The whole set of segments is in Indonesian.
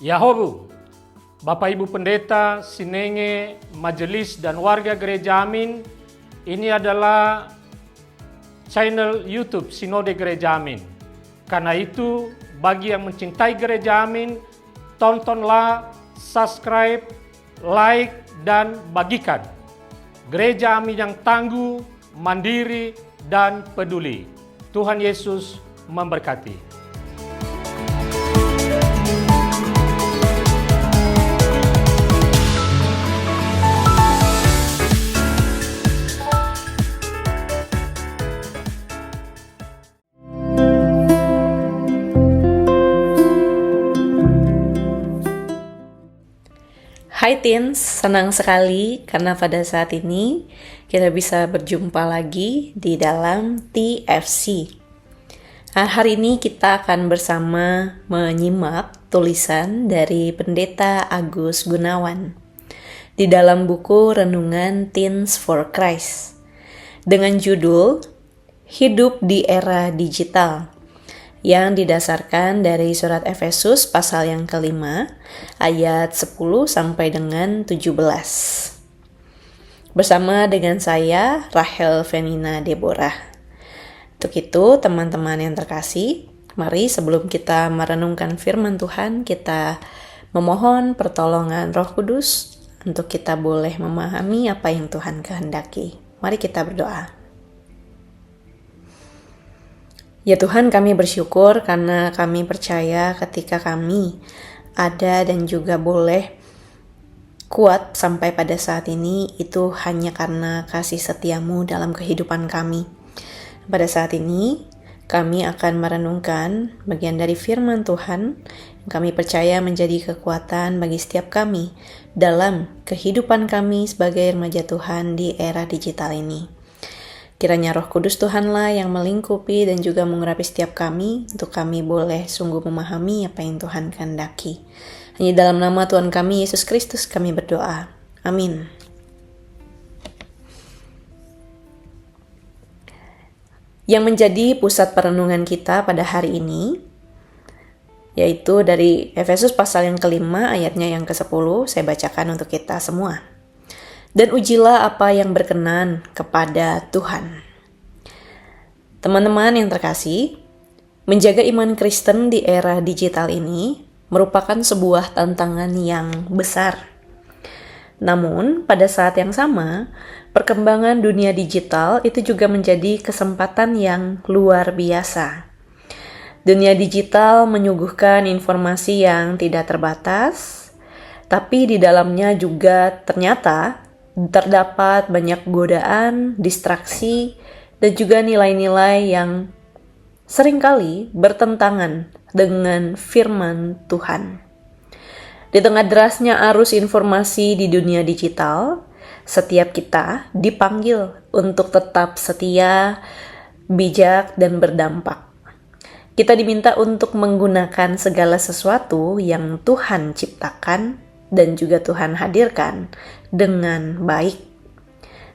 Yahobu, Bapak Ibu Pendeta, Sinenge, Majelis dan warga Gereja Amin, ini adalah channel YouTube Sinode Gereja Amin. Karena itu, bagi yang mencintai Gereja Amin, tontonlah, subscribe, like, dan bagikan. Gereja Amin yang tangguh, mandiri, dan peduli. Tuhan Yesus memberkati. Hai Teens, senang sekali karena pada saat ini kita bisa berjumpa lagi di dalam TFC. Hari ini kita akan bersama menyimak tulisan dari Pendeta Agus Gunawan di dalam buku Renungan Teens for Christ dengan judul Hidup di Era Digital, yang didasarkan dari surat Efesus pasal yang kelima, ayat 10 sampai dengan 17. Bersama dengan saya, Rachel Venina Deborah. Untuk itu, teman-teman yang terkasih, mari sebelum kita merenungkan firman Tuhan, kita memohon pertolongan Roh Kudus untuk kita boleh memahami apa yang Tuhan kehendaki. Mari kita berdoa. Ya Tuhan, kami bersyukur karena kami percaya ketika kami ada dan juga boleh kuat sampai pada saat ini, itu hanya karena kasih setiamu dalam kehidupan kami. Pada saat ini, kami akan merenungkan bagian dari firman Tuhan yang kami percaya menjadi kekuatan bagi setiap kami dalam kehidupan kami sebagai remaja Tuhan di era digital ini. Kiranya Roh Kudus Tuhanlah yang melingkupi dan juga mengurapi setiap kami, untuk kami boleh sungguh memahami apa yang Tuhan kehendaki. Hanya dalam nama Tuhan kami, Yesus Kristus, kami berdoa. Amin. Yang menjadi pusat perenungan kita pada hari ini, yaitu dari Efesus pasal yang kelima, ayatnya yang ke-10, saya bacakan untuk kita semua. Dan ujilah apa yang berkenan kepada Tuhan. Teman-teman yang terkasih, menjaga iman Kristen di era digital ini merupakan sebuah tantangan yang besar. Namun, pada saat yang sama, perkembangan dunia digital itu juga menjadi kesempatan yang luar biasa. Dunia digital menyuguhkan informasi yang tidak terbatas, tapi di dalamnya juga ternyata terdapat banyak godaan, distraksi, dan juga nilai-nilai yang seringkali bertentangan dengan firman Tuhan. Di tengah derasnya arus informasi di dunia digital, setiap kita dipanggil untuk tetap setia, bijak, dan berdampak. Kita diminta untuk menggunakan segala sesuatu yang Tuhan ciptakan dan juga Tuhan hadirkan dengan baik.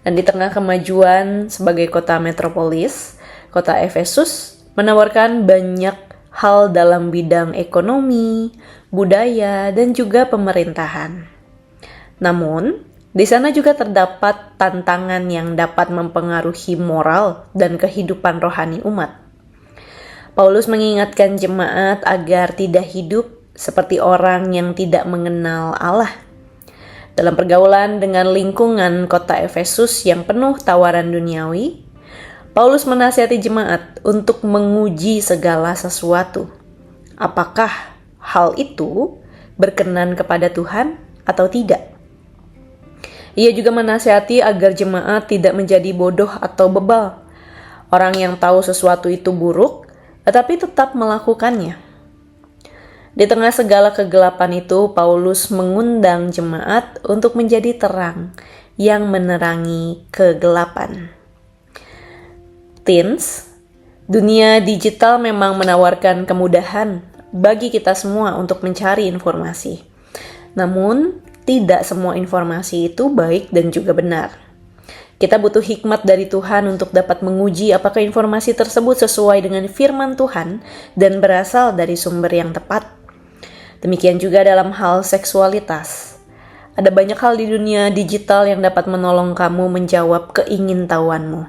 Dan di tengah kemajuan sebagai kota metropolis, kota Efesus menawarkan banyak hal dalam bidang ekonomi, budaya, dan juga pemerintahan. Namun, di sana juga terdapat tantangan yang dapat mempengaruhi moral dan kehidupan rohani umat. Paulus mengingatkan jemaat agar tidak hidup seperti orang yang tidak mengenal Allah. Dalam pergaulan dengan lingkungan kota Efesus yang penuh tawaran duniawi, Paulus menasihati jemaat untuk menguji segala sesuatu. Apakah hal itu berkenan kepada Tuhan atau tidak? Ia juga menasihati agar jemaat tidak menjadi bodoh atau bebal, orang yang tahu sesuatu itu buruk, tetapi tetap melakukannya. Di tengah segala kegelapan itu, Paulus mengundang jemaat untuk menjadi terang yang menerangi kegelapan. Teens, dunia digital memang menawarkan kemudahan bagi kita semua untuk mencari informasi. Namun, tidak semua informasi itu baik dan juga benar. Kita butuh hikmat dari Tuhan untuk dapat menguji apakah informasi tersebut sesuai dengan firman Tuhan dan berasal dari sumber yang tepat. Demikian juga dalam hal seksualitas. Ada banyak hal di dunia digital yang dapat menolong kamu menjawab keingintahuanmu.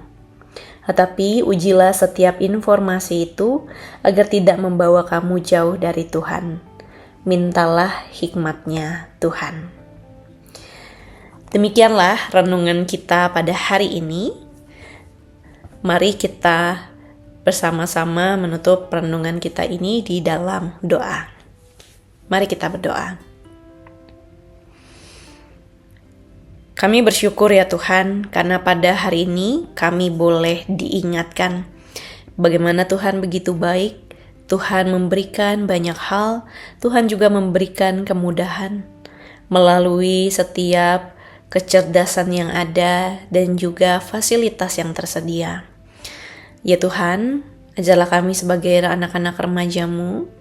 Tetapi ujilah setiap informasi itu agar tidak membawa kamu jauh dari Tuhan. Mintalah hikmat-Nya Tuhan. Demikianlah renungan kita pada hari ini. Mari kita bersama-sama menutup renungan kita ini di dalam doa. Mari kita berdoa. Kami bersyukur ya Tuhan, karena pada hari ini kami boleh diingatkan bagaimana Tuhan begitu baik. Tuhan memberikan banyak hal, Tuhan juga memberikan kemudahan melalui setiap kecerdasan yang ada dan juga fasilitas yang tersedia. Ya Tuhan, ajarlah kami sebagai anak-anak remaja-Mu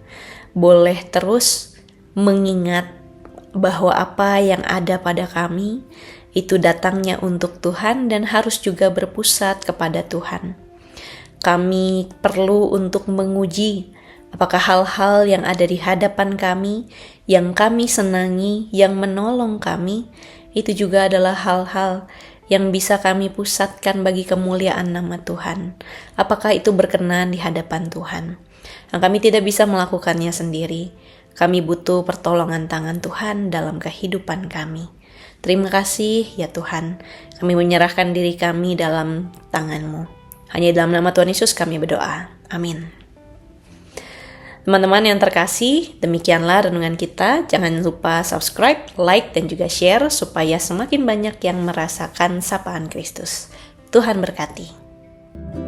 boleh terus mengingat bahwa apa yang ada pada kami itu datangnya untuk Tuhan dan harus juga berpusat kepada Tuhan. Kami perlu untuk menguji apakah hal-hal yang ada di hadapan kami, yang kami senangi, yang menolong kami, itu juga adalah hal-hal yang bisa kami pusatkan bagi kemuliaan nama Tuhan. Apakah itu berkenan di hadapan Tuhan? Nah, kami tidak bisa melakukannya sendiri. Kami butuh pertolongan tangan Tuhan dalam kehidupan kami. Terima kasih ya Tuhan, kami menyerahkan diri kami dalam tangan-Mu. Hanya dalam nama Tuhan Yesus kami berdoa. Amin. Teman-teman yang terkasih, demikianlah renungan kita. Jangan lupa subscribe, like, dan juga share supaya semakin banyak yang merasakan sapaan Kristus. Tuhan berkati.